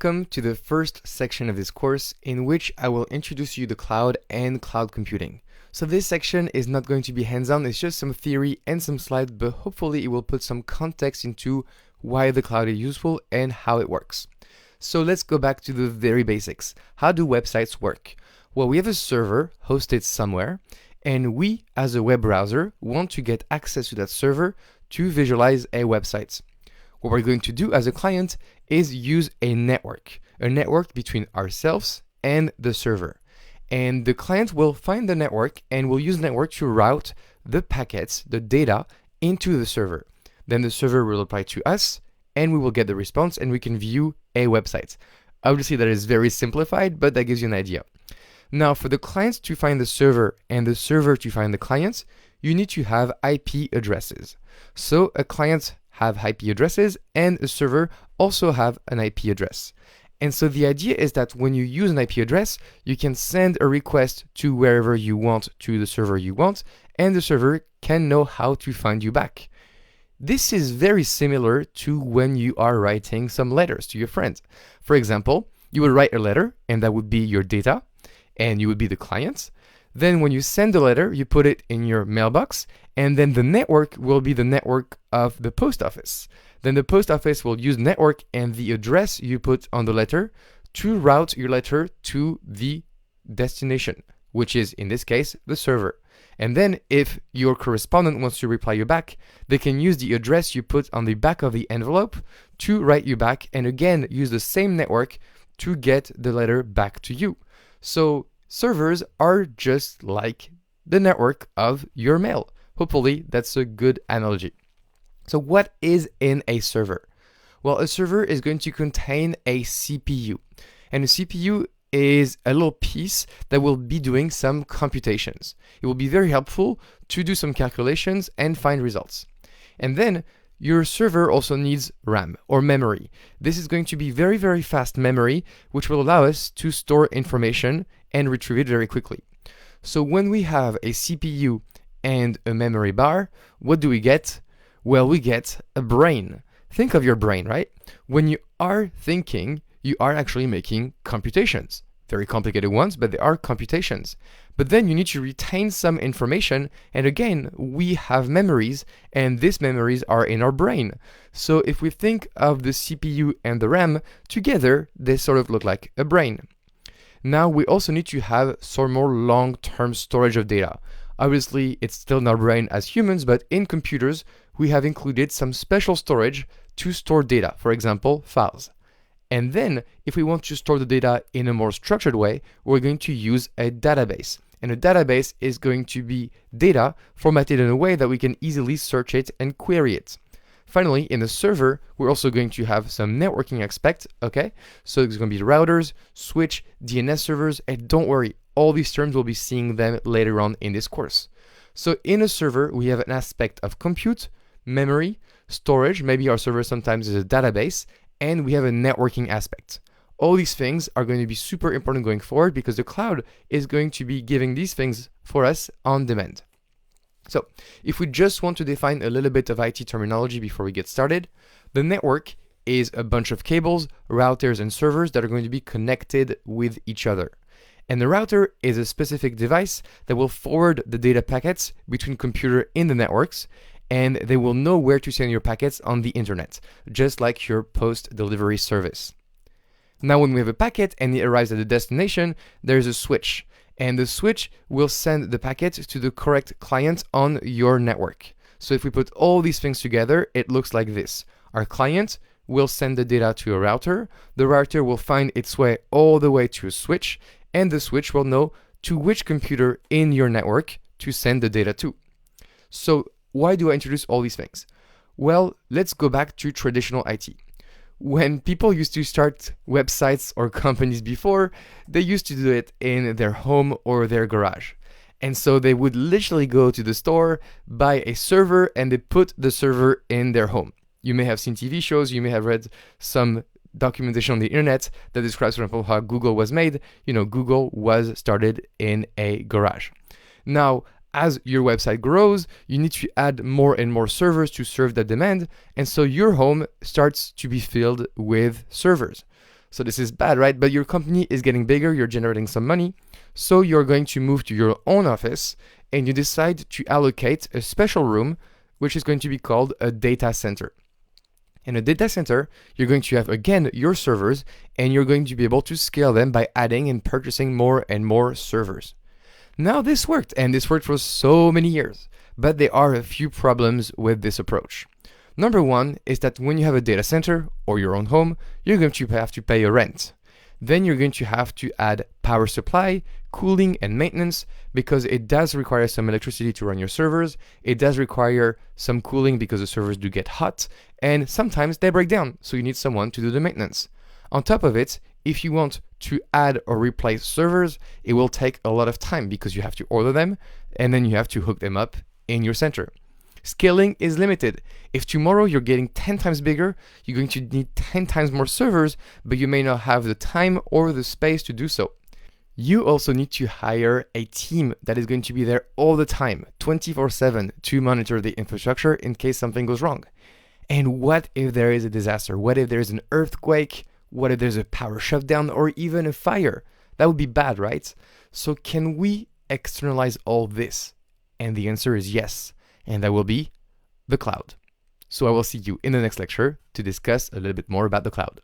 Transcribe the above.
Welcome to the first section of this course in which I will introduce you to cloud and cloud computing. So this section is not going to be hands-on, it's just some theory and some slides, but hopefully it will put some context into why the cloud is useful and how it works. So let's go back to the very basics. How do websites work? Well, we have a server hosted somewhere, and we, as a web browser, want to get access to that server to visualize a website. What we're going to do as a client is use a network between ourselves and the server. And the client will find the network and will use the network to route the packets, the data, into the server. Then the server will reply to us and we will get the response and we can view a website. Obviously that is very simplified, but that gives you an idea. Now for the clients to find the server and the server to find the clients, you need to have IP addresses. So a client have IP addresses and a server also have an IP address. And so the idea is that when you use an IP address, you can send a request to wherever you want to the server you want, and the server can know how to find you back. This is very similar to when you are writing some letters to your friends. For example, you would write a letter and that would be your data and you would be the client. Then when you send the letter, you put it in your mailbox, and then the network will be the network of the post office. Then the post office will use network and the address you put on the letter to route your letter to the destination, which is in this case, the server. And then if your correspondent wants to reply you back, they can use the address you put on the back of the envelope to write you back, and again, use the same network to get the letter back to you. So servers are just like the network of your mail. Hopefully that's a good analogy. So what is in a server? Well, a server is going to contain a CPU, and a CPU is a little piece that will be doing some computations. It will be very helpful to do some calculations and find results. And then your server also needs RAM or memory. This is going to be very, very fast memory, which will allow us to store information and retrieve it very quickly. So when we have a CPU and a memory bar, what do we get? Well, we get a brain. Think of your brain, right? When you are thinking, you are actually making computations. Very complicated ones, but they are computations. But then you need to retain some information, and again, we have memories, and these memories are in our brain. So if we think of the CPU and the RAM together, they sort of look like a brain. Now we also need to have some more long-term storage of data. Obviously, it's still in our brain as humans, but in computers, we have included some special storage to store data, for example, files. And then, if we want to store the data in a more structured way, we're going to use a database. And a database is going to be data formatted in a way that we can easily search it and query it. Finally, in the server, we're also going to have some networking aspect, okay? So it's going to be routers, switch, DNS servers, and don't worry, all these terms we'll be seeing them later on in this course. So in a server, we have an aspect of compute, memory, storage, maybe our server sometimes is a database, and we have a networking aspect. All these things are going to be super important going forward because the cloud is going to be giving these things for us on demand. So if we just want to define a little bit of IT terminology before we get started, the network is a bunch of cables, routers, and servers that are going to be connected with each other. And the router is a specific device that will forward the data packets between computers in the networks, and they will know where to send your packets on the internet, just like your post-delivery service. Now when we have a packet and it arrives at the destination, there's a switch. And the switch will send the packet to the correct client on your network. So if we put all these things together, it looks like this. Our client will send the data to a router, the router will find its way all the way to a switch, and the switch will know to which computer in your network to send the data to. So why do I introduce all these things? Well, let's go back to traditional IT. When people used to start websites or companies before, they used to do it in their home or their garage. And so they would literally go to the store, buy a server, and they put the server in their home. You may have seen TV shows, you may have read some documentation on the internet that describes, for example, how Google was made. You know, Google was started in a garage. Now, as your website grows, you need to add more and more servers to serve that demand, and so your home starts to be filled with servers. So this is bad, right? But your company is getting bigger, you're generating some money, so you're going to move to your own office and you decide to allocate a special room, which is going to be called a data center. In a data center, you're going to have, again, your servers, and you're going to be able to scale them by adding and purchasing more and more servers. Now this worked, and this worked for so many years, but there are a few problems with this approach. Number one is that when you have a data center or your own home, you're going to have to pay a rent. Then you're going to have to add power supply, cooling, and maintenance, because it does require some electricity to run your servers. It does require some cooling because the servers do get hot, and sometimes they break down, so you need someone to do the maintenance. On top of it, if you want to add or replace servers, it will take a lot of time because you have to order them, and then you have to hook them up in your center. Scaling is limited. If tomorrow you're getting 10 times bigger, you're going to need 10 times more servers, but you may not have the time or the space to do so. You also need to hire a team that is going to be there all the time, 24/7, to monitor the infrastructure in case something goes wrong. And what if there is a disaster? What if there's an earthquake? What if there's a power shutdown or even a fire? That would be bad, right? So can we externalize all this? And the answer is yes. And that will be the cloud. So I will see you in the next lecture to discuss a little bit more about the cloud.